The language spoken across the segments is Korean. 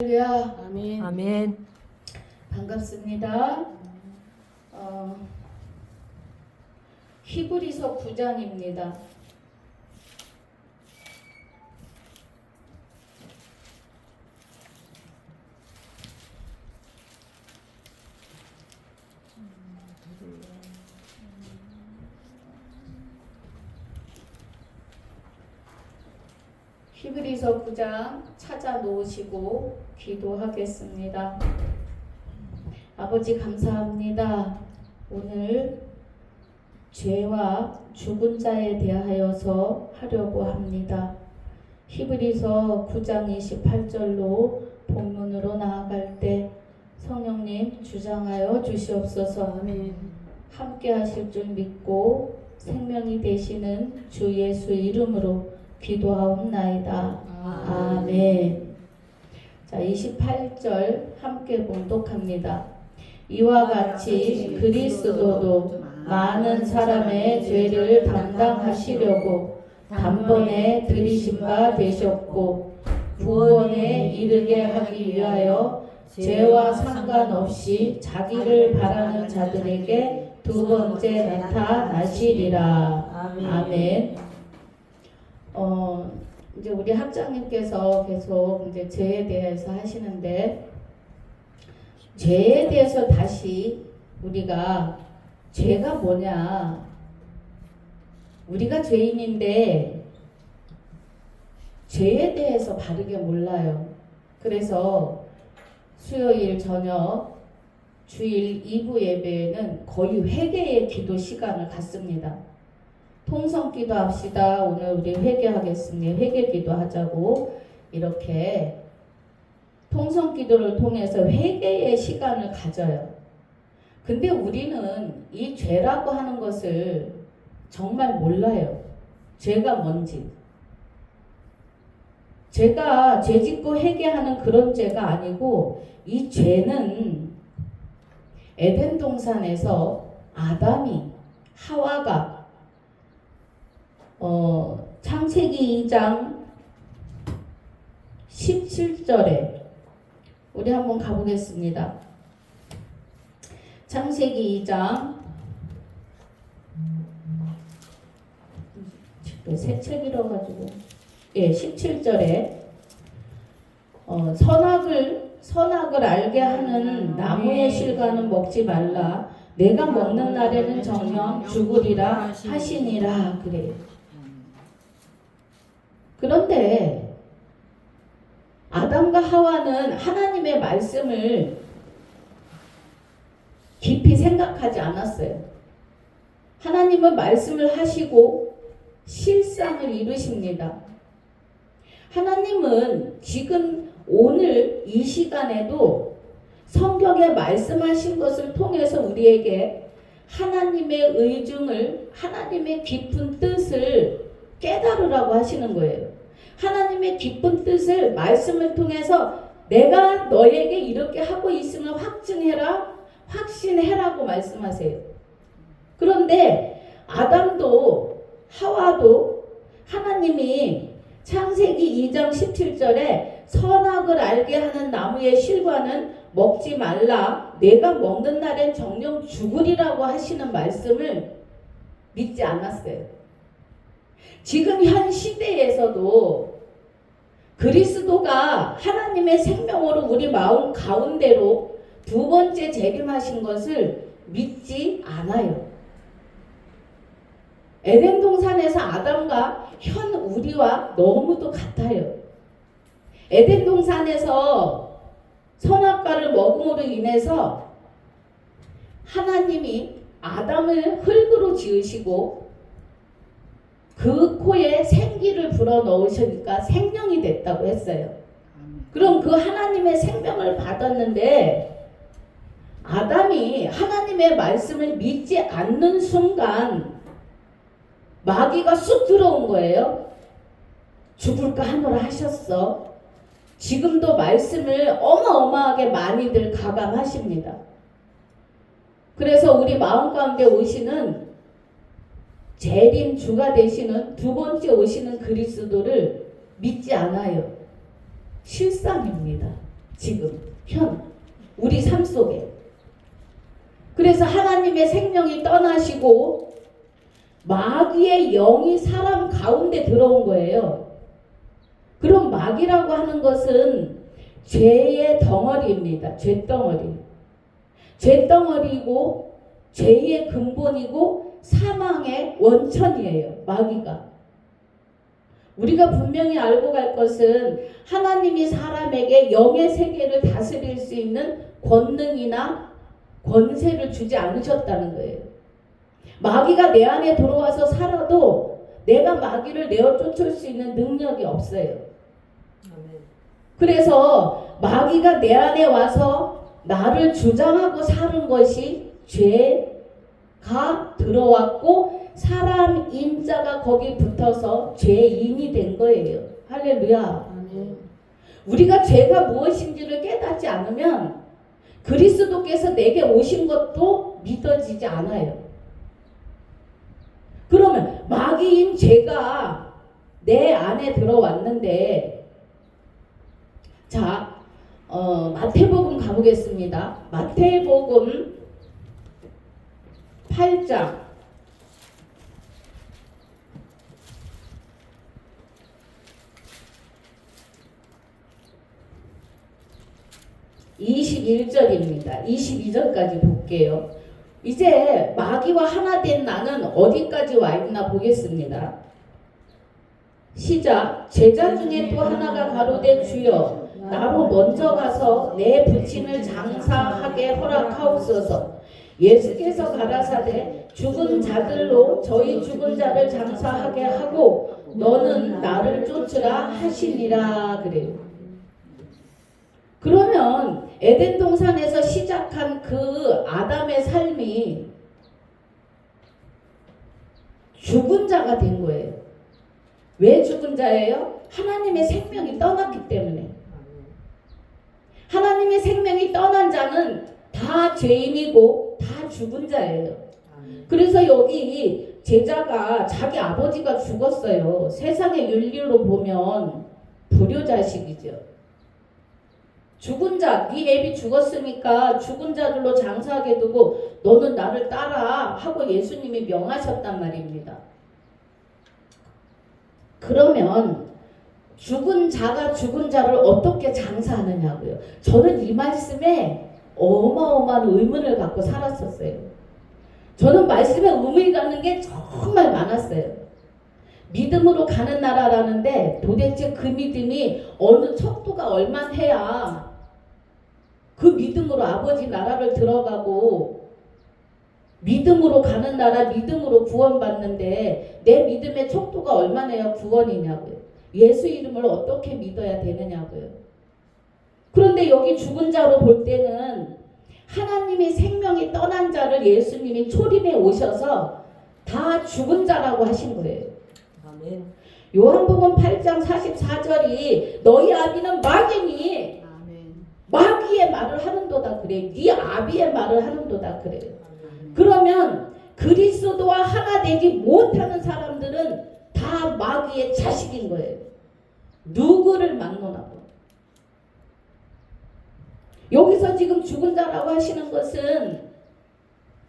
할렐루야. 아멘. 아멘. 반갑습니다. 히브리서 9장입니다. 히브리서 9장 찾아 놓으시고 기도하겠습니다. 아버지 감사합니다. 오늘 죄와 죽은 자에 대하여서 하려고 합니다. 히브리서 9장 28절로 본문으로 나아갈 때 성령님 주장하여 주시옵소서. 아멘. 함께 하실 줄 믿고 생명이 되시는 주 예수 이름으로 기도하옵나이다. 아멘. 자, 28절 함께 봉독합니다. 이와 같이 그리스도도 많은 사람의 죄를 담당하시려고 단번에 들이신 바 되셨고 구원에 이르게 하기 위하여 죄와 상관없이 자기를 바라는 자들에게 두 번째 나타나시리라. 아멘. 이제 우리 학장님께서 계속 이제 죄에 대해서 하시는데, 죄에 대해서 다시 우리가 죄가 뭐냐, 우리가 죄인인데 죄에 대해서 바르게 몰라요. 그래서 수요일 저녁 주일 2부 예배에는 거의 회개의 기도 시간을 갖습니다. 통성 기도합시다. 오늘 우리 회개하겠습니다. 회개 기도하자고 이렇게 통성 기도를 통해서 회개의 시간을 가져요. 근데 우리는 이 죄라고 하는 것을 정말 몰라요. 죄가 뭔지. 죄가 죄 짓고 회개하는 그런 죄가 아니고, 이 죄는 에덴 동산에서 아담이 하와가 창세기 2장 17절에 우리 한번 가보겠습니다. 창세기 2장 새 책이라 가지고 17절에 선악을 알게 하는 나무의 실과는 먹지 말라. 내가 먹는 날에는 정녕 죽으리라 하시니라 그래요. 그런데 아담과 하와는 하나님의 말씀을 깊이 생각하지 않았어요. 하나님은 말씀을 하시고 실상을 이루십니다. 하나님은 지금 오늘 이 시간에도 성경에 말씀하신 것을 통해서 우리에게 하나님의 의중을, 하나님의 깊은 뜻을 깨달으라고 하시는 거예요. 하나님의 깊은 뜻을 말씀을 통해서 내가 너에게 이렇게 하고 있음을 확증해라, 확신해라고 말씀하세요. 그런데 아담도 하와도 하나님이 창세기 2장 17절에 선악을 알게 하는 나무의 실과는 먹지 말라. 내가 먹는 날엔 정녕 죽으리라고 하시는 말씀을 믿지 않았어요. 지금 현 시대에서도 그리스도가 하나님의 생명으로 우리 마음 가운데로 두 번째 재림하신 것을 믿지 않아요. 에덴 동산에서 아담과 현 우리와 너무도 같아요. 에덴 동산에서 선악과를 먹음으로 인해서 하나님이 아담을 흙으로 지으시고 그 코에 생기를 불어넣으시니까 생명이 됐다고 했어요. 그럼 그 하나님의 생명을 받았는데 아담이 하나님의 말씀을 믿지 않는 순간 마귀가 쑥 들어온 거예요. 죽을까 하노라 하셨어. 지금도 말씀을 어마어마하게 많이들 가감하십니다. 그래서 우리 마음 가운데 오시는 재림 주가 되시는 두 번째 오시는 그리스도를 믿지 않아요. 실상입니다. 지금 우리 삶 속에. 그래서 하나님의 생명이 떠나시고 마귀의 영이 사람 가운데 들어온 거예요. 그럼 마귀라고 하는 것은 죄의 덩어리입니다. 죄덩어리. 죄덩어리고 죄의 근본이고 사망의 원천이에요. 마귀가. 우리가 분명히 알고 갈 것은 하나님이 사람에게 영의 세계를 다스릴 수 있는 권능이나 권세를 주지 않으셨다는 거예요. 마귀가 내 안에 들어와서 살아도 내가 마귀를 내어 쫓을 수 있는 능력이 없어요. 그래서 마귀가 내 안에 와서 나를 주장하고 사는 것이 죄가 들어왔고 사람 인자가 거기 붙어서 죄인이 된 거예요. 할렐루야. 우리가 죄가 무엇인지를 깨닫지 않으면 그리스도께서 내게 오신 것도 믿어지지 않아요. 그러면 마귀인 죄가 내 안에 들어왔는데, 자, 마태복음 가보겠습니다. 마태복음 8장 21절입니다. 22절까지 볼게요. 이제 마귀와 하나 된 나는 어디까지 와 있나 보겠습니다. 시작. 제자 중에 또 하나가 가로되 주여 나로 먼저 가서 내 부친을 장사하게 허락하옵소서. 예수께서 가라사대 죽은 자들로 저희 죽은 자를 장사하게 하고 너는 나를 쫓으라 하시니라 그래요. 그러면 에덴 동산에서 시작한 그 아담의 삶이 죽은 자가 된 거예요. 왜 죽은 자예요? 하나님의 생명이 떠났기 때문에. 하나님의 생명이 떠난 자는 다 죄인이고 다 죽은 자예요. 그래서 여기 제자가 자기 아버지가 죽었어요. 세상의 윤리로 보면 불효자식이죠. 죽은 자, 네 애비 죽었으니까 죽은 자들로 장사하게 두고 너는 나를 따라 하고 예수님이 명하셨단 말입니다. 그러면 죽은 자가 죽은 자를 어떻게 장사하느냐고요. 저는 이 말씀에 어마어마한 의문을 갖고 살았었어요. 저는 말씀에 의문이 가는 게 정말 많았어요. 믿음으로 가는 나라라는데 도대체 그 믿음이 어느 척도가 얼마나 해야 그 믿음으로 아버지 나라를 들어가고 믿음으로 가는 나라 믿음으로 구원받는데 내 믿음의 척도가 얼마나 해야 구원이냐고요. 예수 이름을 어떻게 믿어야 되느냐고요. 그런데 여기 죽은 자로 볼 때는 하나님의 생명이 떠난 자를 예수님이 초림해 오셔서 다 죽은 자라고 하신 거예요. 아멘. 요한복음 8장 44절이 너희 아비는 마귀니 마귀의 말을 하는도다 그래. 네 아비의 말을 하는도다 그래요. 그러면 그리스도와 하나 되지 못하는 사람들은 다 마귀의 자식인 거예요. 누구를 막론하고. 여기서 지금 죽은 자라고 하시는 것은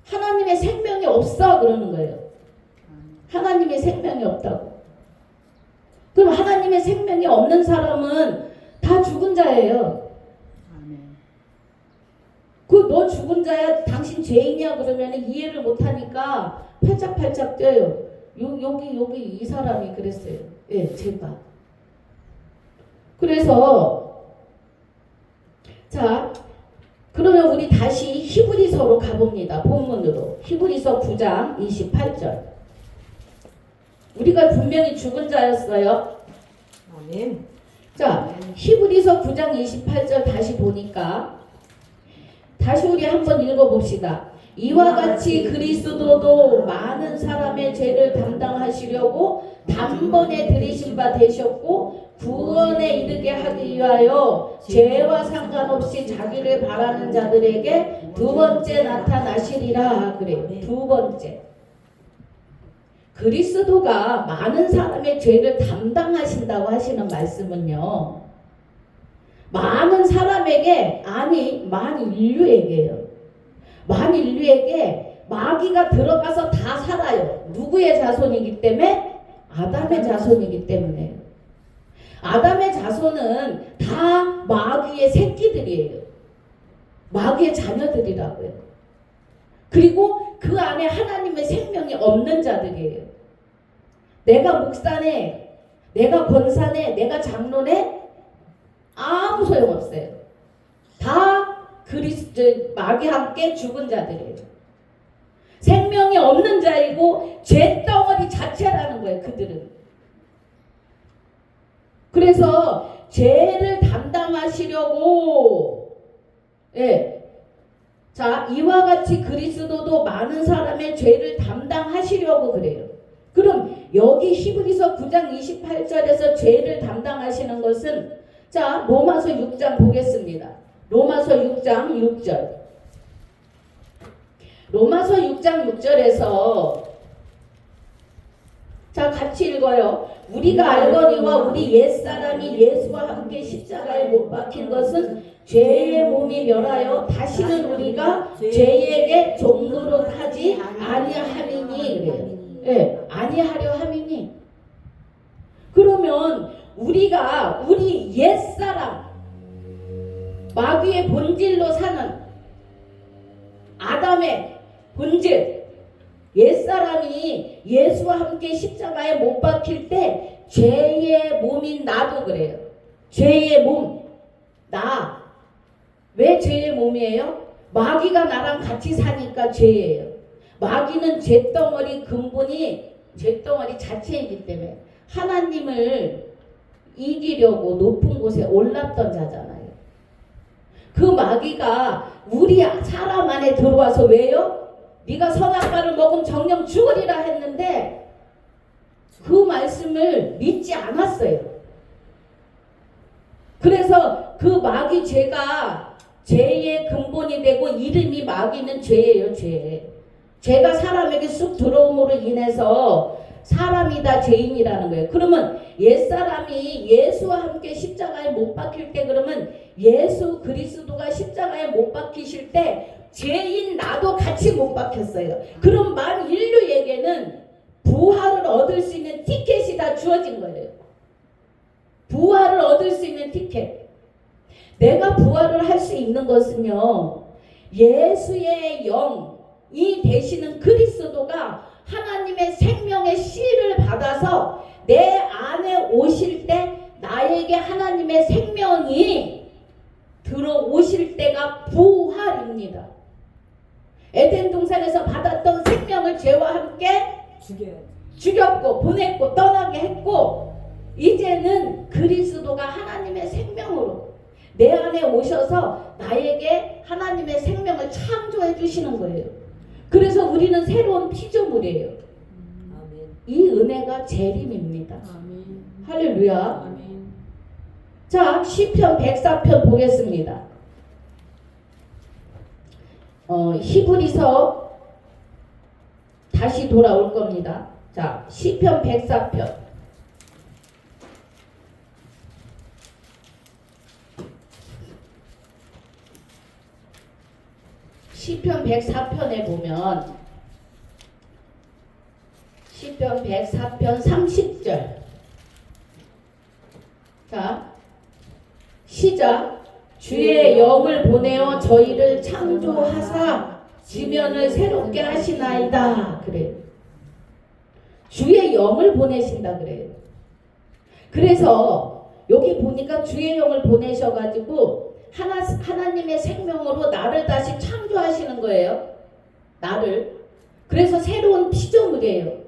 하나님의 생명이 없어 그러는 거예요. 하나님의 생명이 없다고. 그럼 하나님의 생명이 없는 사람은 다 죽은 자예요. 그 너 죽은 자야 당신 죄인이야 그러면 이해를 못하니까 팔짝팔짝 뛰어요. 여기 이 사람이 그랬어요. 예, 제가. 그래서 자 그러면 우리 다시 히브리서로 가봅니다. 본문으로. 히브리서 9장 28절. 우리가 분명히 죽은 자였어요. 아멘. 자 히브리서 9장 28절 다시 보니까 다시 우리 한번 읽어봅시다. 이와 같이 그리스도도 많은 사람의 죄를 담당하시려고 단번에 들이신 바 되셨고 구원에 이르게 하기 위하여 죄와 상관없이 자기를 바라는 자들에게 두 번째 나타나시리라 그래요. 두 번째. 그리스도가 많은 사람의 죄를 담당하신다고 하시는 말씀은요. 많은 사람에게, 아니 만인류에게요. 만인류에게 마귀가 들어가서 다 살아요. 누구의 자손이기 때문에? 아담의 자손이기 때문에. 아담의 자손은 다 마귀의 새끼들이에요. 마귀의 자녀들이라고요. 그리고 그 안에 하나님의 생명이 없는 자들이에요. 내가 목사네, 내가 권사네, 내가 장로네, 아무 소용없어요. 다 마귀와 함께 죽은 자들이에요. 생명이 없는 자이고 죄덩어리 자체라는 거예요. 그들은. 그래서 죄를 담당하시려고, 예, 자, 이와 같이 그리스도도 많은 사람의 죄를 담당하시려고 그래요. 그럼 여기 히브리서 9장 28절에서 죄를 담당하시는 것은, 자, 로마서 6장 보겠습니다. 로마서 6장 6절. 로마서 6장 6절에서, 자, 같이 읽어요. 우리가 알거니와 우리 옛사람이 예수와 함께 십자가에 못 박힌 것은 죄의 몸이 멸하여 다시는 우리가 죄에게 종노릇하지 아니함이니. 그래요. 예, 아니하려 함이니. 그러면 우리가 우리 옛사람, 마귀의 본질로 사는 아담의 본질, 옛사람이 예수와 함께 십자가에 못 박힐 때 죄의 몸인 나도 그래요. 죄의 몸, 나. 왜 죄의 몸이에요? 마귀가 나랑 같이 사니까 죄예요. 마귀는 죄덩어리 근본이 죄덩어리 자체이기 때문에 하나님을 이기려고 높은 곳에 올랐던 자잖아요. 그 마귀가 우리 사람 안에 들어와서 왜요? 네가 선악과를 먹으면 정령 죽으리라 했는데 그 말씀을 믿지 않았어요. 그래서 그 마귀 죄가 죄의 근본이 되고 이름이 마귀는 죄예요. 죄가 사람에게 쑥 들어옴으로 인해서 사람이 다 죄인이라는 거예요. 그러면 옛사람이 예수와 함께 십자가에 못 박힐 때, 그러면 예수 그리스도가 십자가에 못 박히실 때 죄인 나도 같이 못 박혔어요. 그럼 만 인류에게는 부활을 얻을 수 있는 티켓이 다 주어진 거예요. 부활을 얻을 수 있는 티켓. 내가 부활을 할 수 있는 것은요, 예수의 영이 되시는 그리스도가 하나님의 생명의 씨를 받아서 내 안에 오실 때 나에게 하나님의 생명이 들어오실 때가 부활입니다. 에덴 동산에서 받았던 생명을 죄와 함께 죽였고 보냈고 떠나게 했고, 이제는 그리스도가 하나님의 생명으로 내 안에 오셔서 나에게 하나님의 생명을 창조해 주시는 거예요. 그래서 우리는 새로운 피조물이에요. 아멘. 이 은혜가 재림입니다. 아멘. 할렐루야. 아멘. 자, 시편 104편 보겠습니다. 히브리서 다시 돌아올 겁니다. 자, 시편 104편. 시편 104편에 보면 시편 104편 30절. 자, 시작. 주의 영을 보내어 저희를 창조하사 지면을 새롭게 하시나이다. 그래요. 주의 영을 보내신다 그래요. 그래서 여기 보니까 주의 영을 보내셔가지고 하나님의 생명으로 나를 다시 창조하시는 거예요. 나를. 그래서 새로운 피조물이에요.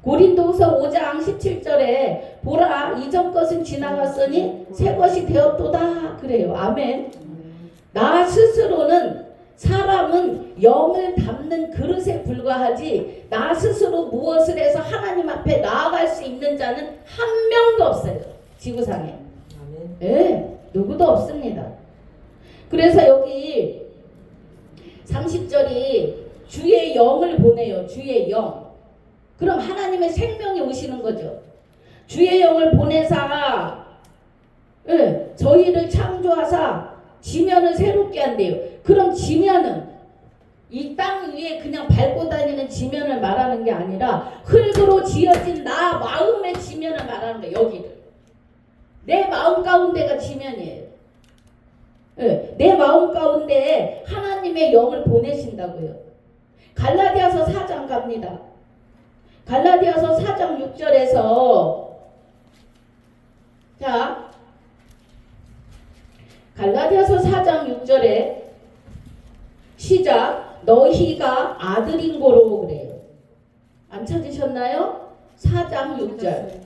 고린도후서 5장 17절에 보라 이전 것은 지나갔으니 새 것이 되었도다 그래요. 아멘. 나 스스로는, 사람은 영을 담는 그릇에 불과하지 나 스스로 무엇을 해서 하나님 앞에 나아갈 수 있는 자는 한 명도 없어요. 지구상에. 예, 누구도 없습니다. 그래서 여기 30절이 주의 영을 보내요. 주의 영. 그럼 하나님의 생명이 오시는 거죠. 주의 영을 보내사, 예, 저희를 창조하사 지면을 새롭게 한대요. 그럼 지면은 이 땅 위에 그냥 밟고 다니는 지면을 말하는 게 아니라 흙으로 지어진 나 마음의 지면을 말하는 거예요. 여기를. 내 마음 가운데가 지면이에요. 예, 내 마음 가운데에 하나님의 영을 보내신다고요. 갈라디아서 4장 갑니다. 갈라디아서 4장 6절에서 자, 갈라디아서 4장 6절에 시작. 너희가 아들인 고로 그래요. 안 찾으셨나요? 4장 6절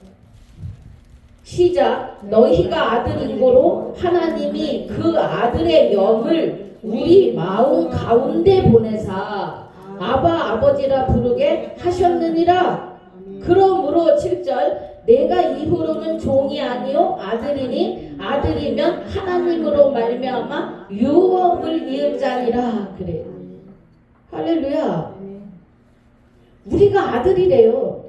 시작. 너희가 아들인 고로 하나님이 그 아들의 영을 우리 마음 가운데 보내사 아바 아버지라 부르게 하셨느니라. 그러므로 7절 내가 이후로는 종이 아니요 아들이니 아들이면 하나님으로 말미암아 유업을 이을 자니라 그래요. 할렐루야. 우리가 아들이래요.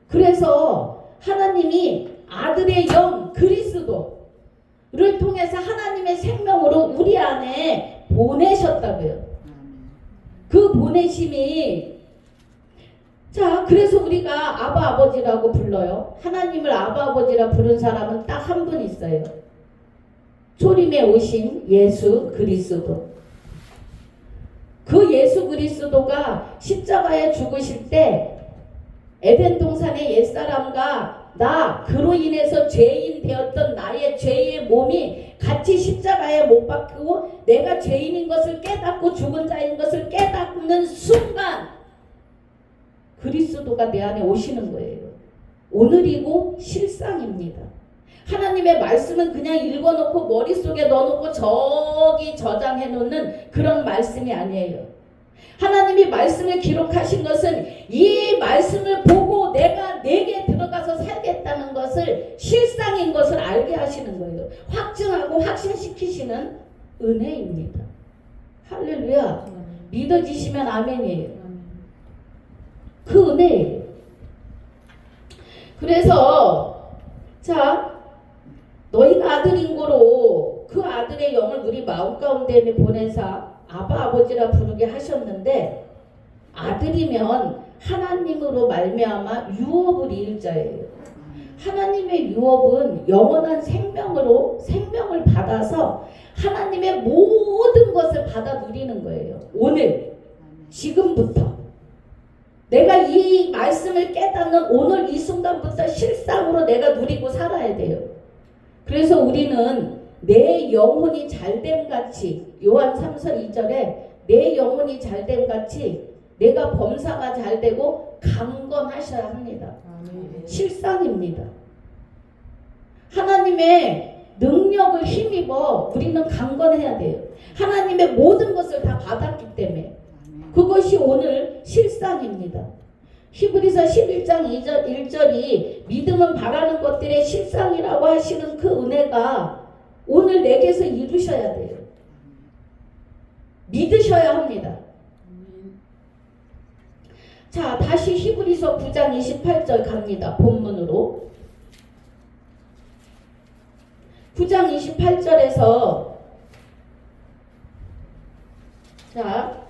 그래서 하나님이 아들의 영 그리스도를 통해서 하나님의 생명으로 우리 안에 보내셨다고요. 그 보내심이 자, 그래서 우리가 아바 아버지라고 불러요. 하나님을 아바 아버지라 부른 사람은 딱 한 분 있어요. 초림에 오신 예수 그리스도. 그 예수 그리스도가 십자가에 죽으실 때 에덴 동산의 옛사람과 나 그로 인해서 죄인 되었던 나의 죄의 몸이 같이 십자가에 못 박히고 내가 죄인인 것을 깨닫고 죽은 자인 것을 깨닫는 순간 그리스도가 내 안에 오시는 거예요. 오늘이고 실상입니다. 하나님의 말씀은 그냥 읽어놓고 머릿속에 넣어놓고 저기 저장해 놓는 그런 말씀이 아니에요. 하나님이 말씀을 기록하신 것은 이 말씀을 보고 내가 내게 들어가서 살겠다는 것을 실상인 것을 알게 하시는 거예요. 확증하고 확신시키시는 은혜입니다. 할렐루야. 믿어지시면 아멘이에요. 그 은혜예요. 그래서 자 너희가 아들인 거로 그 아들의 영을 우리 마음 가운데 보내사 아바 아버지라 부르게 하셨는데 아들이면 하나님으로 말미암아 유업을 이을 자예요. 하나님의 유업은 영원한 생명으로 생명을 받아서 하나님의 모든 것을 받아 누리는 거예요. 오늘 지금부터 내가 이 말씀을 깨닫는 오늘 이 순간부터 실상으로 내가 누리고 살아야 돼요. 그래서 우리는 내 영혼이 잘됨 같이 요한 3서 2절에 내 영혼이 잘됨 같이 내가 범사가 잘되고 강건하셔야 합니다. 실상입니다. 하나님의 능력을 힘입어 우리는 강건해야 돼요. 하나님의 모든 것을 다 받았기 때문에 그것이 오늘 실상입니다. 히브리서 11장 1절이 믿음은 바라는 것들의 실상이라고 하시는 그 은혜가 오늘 내게서 이루셔야 돼요. 믿으셔야 합니다. 자, 다시 히브리서 9장 28절 갑니다. 본문으로. 9장 28절에서 자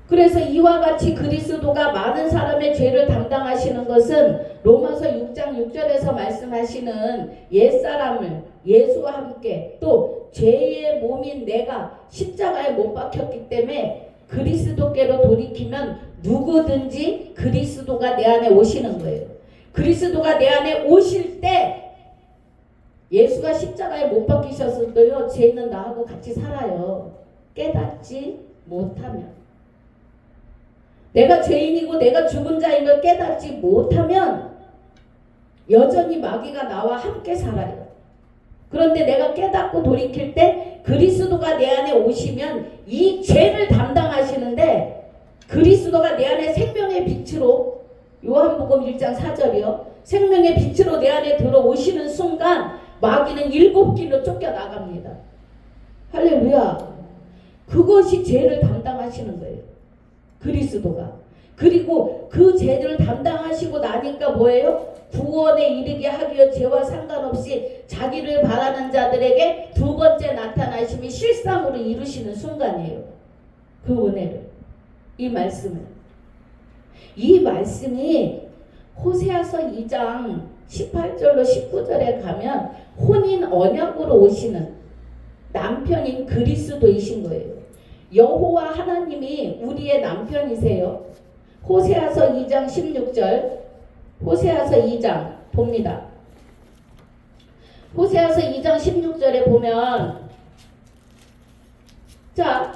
그래서 이와 같이 그리스도가 많은 사람의 죄를 담당하시는 것은 로마서 6장 6절에서 말씀하시는 옛사람을 예수와 함께 또 죄의 몸인 내가 십자가에 못 박혔기 때문에 그리스도께로 돌이키면 누구든지 그리스도가 내 안에 오시는 거예요. 그리스도가 내 안에 오실 때 예수가 십자가에 못 박히셨어도요 죄는 나하고 같이 살아요. 깨닫지 못하면 내가 죄인이고 내가 죽은 자인 걸 깨닫지 못하면 여전히 마귀가 나와 함께 살아요. 그런데 내가 깨닫고 돌이킬 때 그리스도가 내 안에 오시면 이 죄를 담당하시는데 그리스도가 내 안에 생명의 빛으로 요한복음 1장 4절이요. 생명의 빛으로 내 안에 들어오시는 순간 마귀는 7길로 쫓겨나갑니다. 할렐루야. 그것이 죄를 담당하시는 거예요. 그리스도가. 그리고 그 죄를 담당하시고 나니까 뭐예요? 구원에 이르게 하기 위해 죄와 상관없이 자기를 바라는 자들에게 두 번째 나타나심이 실상으로 이루시는 순간이에요. 그 은혜를, 이 말씀을. 이 말씀이 호세아서 2장 18절로 19절에 가면 혼인 언약으로 오시는 남편인 그리스도이신 거예요. 여호와 하나님이 우리의 남편이세요. 호세아서 2장 16절, 호세아서 2장 봅니다. 호세아서 2장 16절에 보면, 자,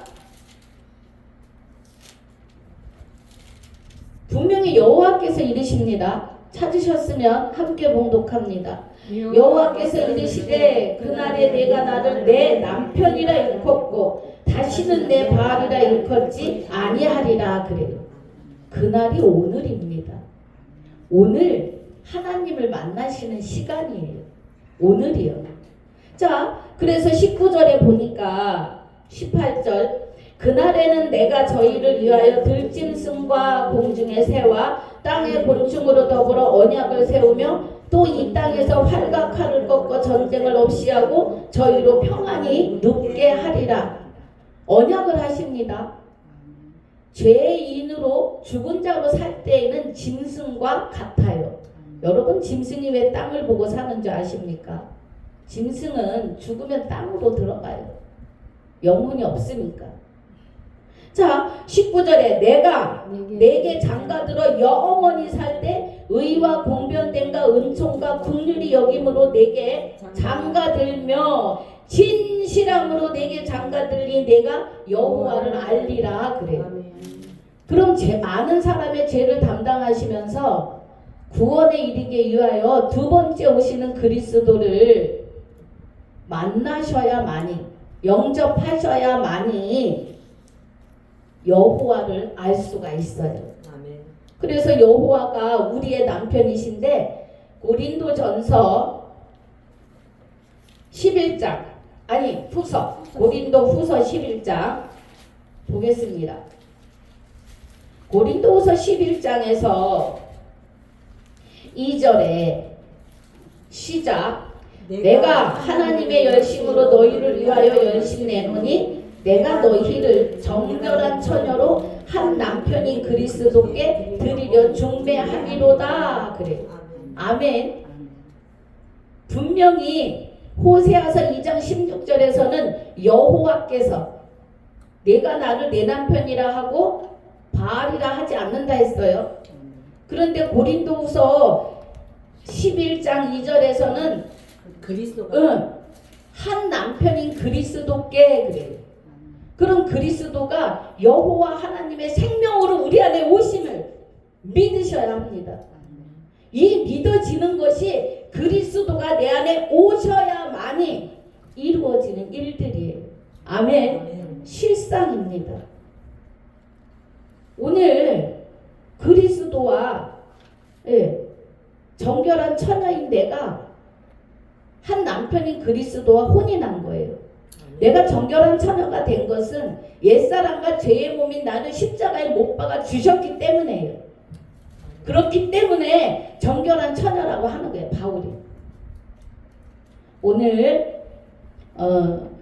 분명히 여호와께서 이르십니다. 찾으셨으면 함께 봉독합니다. 여호와께서 이르시되 그날에 내가 나를 내 남편이라 일컫고 다시는 내 바알이라 일컫지 아니하리라 그래요. 그날이 오늘입니다. 오늘 하나님을 만나시는 시간이에요. 오늘이요. 자, 그래서 19절에 보니까 18절, 그날에는 내가 저희를 위하여 들짐승과 공중의 새와 땅의 곤충으로 더불어 언약을 세우며 또 이 땅에서 활과 칼을 꺾어 전쟁을 없이 하고 저희로 평안히 눕게 하리라. 언약을 하십니다. 죄인으로 죽은 자로 살 때에는 짐승과 같아요. 여러분, 짐승이 왜 땅을 보고 사는 줄 아십니까? 짐승은 죽으면 땅으로 들어가요. 영혼이 없으니까. 자, 19절에 내가 내게 장가들어 영원히 살 때 의와 공변됨과 은총과 긍휼이 여김으로 내게 장가들며 진실함으로 내게 장가들리 내가 여호와를 알리라 그래요. 그럼 많은 사람의 죄를 담당하시면서 구원에 이르게 위하여 두 번째 오시는 그리스도를 만나셔야만이, 영접하셔야만이 여호와를 알 수가 있어요. 그래서 여호와가 우리의 남편이신데 고린도전서 11장, 아니 후서, 고린도 후서 11장 보겠습니다. 고린도후서 11장에서 2절에 시작. 내가 하나님의 열심으로 너희를 위하여 열심내노니 내가 너희를 정결한 처녀로 한 남편인 그리스도께 드리려 중매하리로다 그래. 아멘. 분명히 호세아서 2장 16절에서는 여호와께서 내가 나를 내 남편이라 하고 바알이라 하지 않는다 했어요. 그런데 고린도후서 11장 2절에서는 그리스도가 한 남편인 그리스도께 그래요. 그럼 그리스도가 여호와 하나님의 생명으로 우리 안에 오심을 믿으셔야 합니다. 이 믿어지는 것이 그리스도가 내 안에 오셔야만이 이루어지는 일들이에요. 아멘. 실상입니다. 오늘 그리스도와 정결한 처녀인 내가 한 남편인 그리스도와 혼인한 거예요. 내가 정결한 처녀가 된 것은 옛사람과 죄의 몸인 나를 십자가에 못 박아 주셨기 때문에요. 그렇기 때문에 정결한 처녀라고 하는 거예요, 바울이. 오늘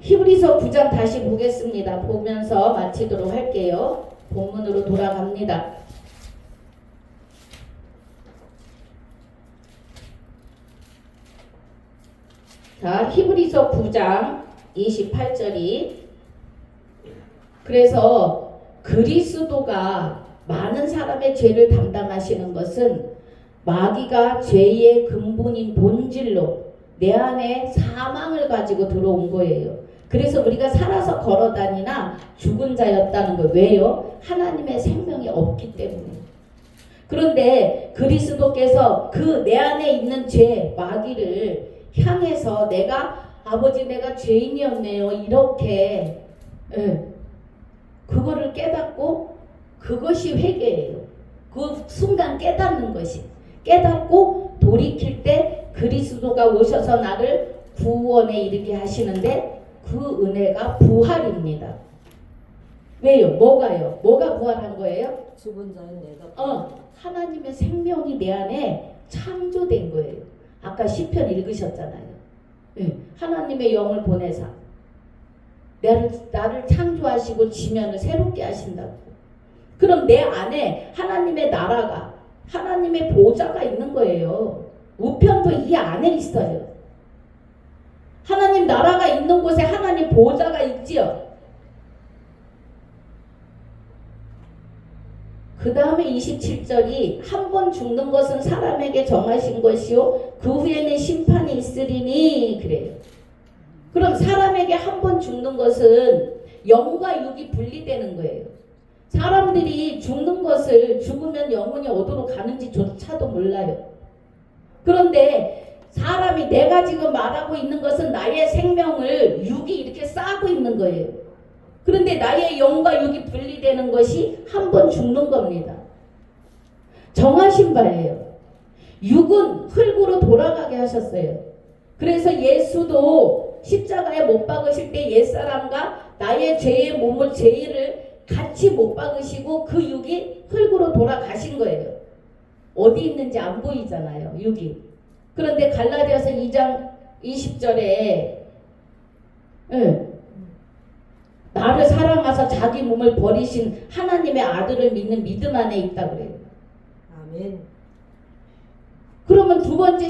히브리서 9장 다시 보겠습니다. 보면서 마치도록 할게요. 본문으로 돌아갑니다. 자, 히브리서 9장 28절이, 그래서 그리스도가 많은 사람의 죄를 담당하시는 것은 마귀가 죄의 근본인 본질로 내 안에 사망을 가지고 들어온 거예요. 그래서 우리가 살아서 걸어다니나 죽은 자였다는 거예요. 왜요? 하나님의 생명이 없기 때문에. 그런데 그리스도께서 그 내 안에 있는 죄, 마귀를 향해서 아버지 내가 죄인이었네요. 이렇게 그거를 깨닫고, 그것이 회개예요. 그 순간 깨닫는 것이. 깨닫고 돌이킬 때 그리스도가 오셔서 나를 구원에 이르게 하시는데 그 은혜가 부활입니다. 왜요? 뭐가요? 뭐가 부활한 거예요? 죽은 자는 내가 하나님의 생명이 내 안에 창조된 거예요. 아까 시편 읽으셨잖아요. 네. 하나님의 영을 보내사 나를 창조하시고 지면을 새롭게 하신다고. 그럼 내 안에 하나님의 나라가, 하나님의 보좌가 있는 거예요. 우편도 이 안에 있어요. 하나님 나라가 있는 곳에 하나님 보좌가 있지요. 그 다음에 27절이 한 번 죽는 것은 사람에게 정하신 것이요 그 후에는 심판이 있으리니 그래요. 그럼 사람에게 한 번 죽는 것은 영과 육이 분리되는 거예요. 사람들이 죽는 것을 죽으면 영혼이 어디로 가는지조차도 몰라요. 그런데 사람이 내가 지금 말하고 있는 것은 나의 생명을 육이 이렇게 싸고 있는 거예요. 그런데 나의 영과 육이 분리되는 것이 한 번 죽는 겁니다. 정하신 바예요. 육은 흙으로 돌아가게 하셨어요. 그래서 예수도 십자가에 못 박으실 때 옛사람과 나의 죄의 몸을 죄를 같이 못 박으시고 그 육이 흙으로 돌아가신 거예요. 어디 있는지 안 보이잖아요. 육이. 그런데 갈라디아서 2장 20절에 나를 사랑하사 자기 몸을 버리신 하나님의 아들을 믿는 믿음 안에 있다 그래요. 아멘. 그러면 두 번째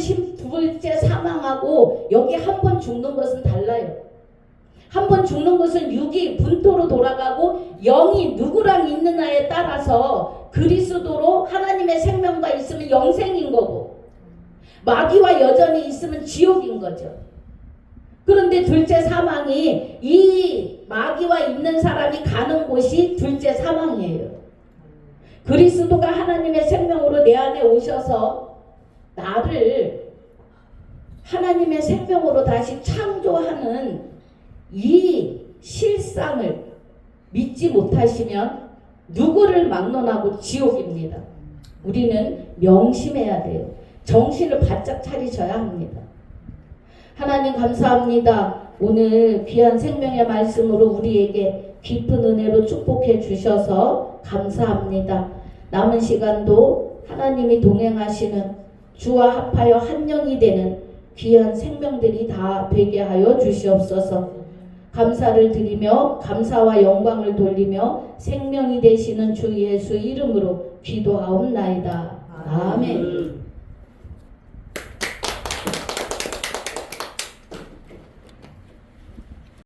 사망하고 여기 한 번 죽는 것은 달라요. 한 번 죽는 것은 육이 분토로 돌아가고 영이 누구랑 있느냐에 따라서 그리스도로 하나님의 생명과 있으면 영생인 거고 마귀와 여전히 있으면 지옥인 거죠. 그런데 둘째 사망이 이 마귀와 있는 사람이 가는 곳이 둘째 사망이에요. 그리스도가 하나님의 생명으로 내 안에 오셔서 나를 하나님의 생명으로 다시 창조하는 이 실상을 믿지 못하시면 누구를 막론하고 지옥입니다. 우리는 명심해야 돼요. 정신을 바짝 차리셔야 합니다. 하나님 감사합니다. 오늘 귀한 생명의 말씀으로 우리에게 깊은 은혜로 축복해 주셔서 감사합니다. 남은 시간도 하나님이 동행하시는 주와 합하여 한 영이 되는 귀한 생명들이 다 되게 하여 주시옵소서. 감사를 드리며 감사와 영광을 돌리며 생명이 되시는 주 예수 이름으로 기도하옵나이다. 아멘.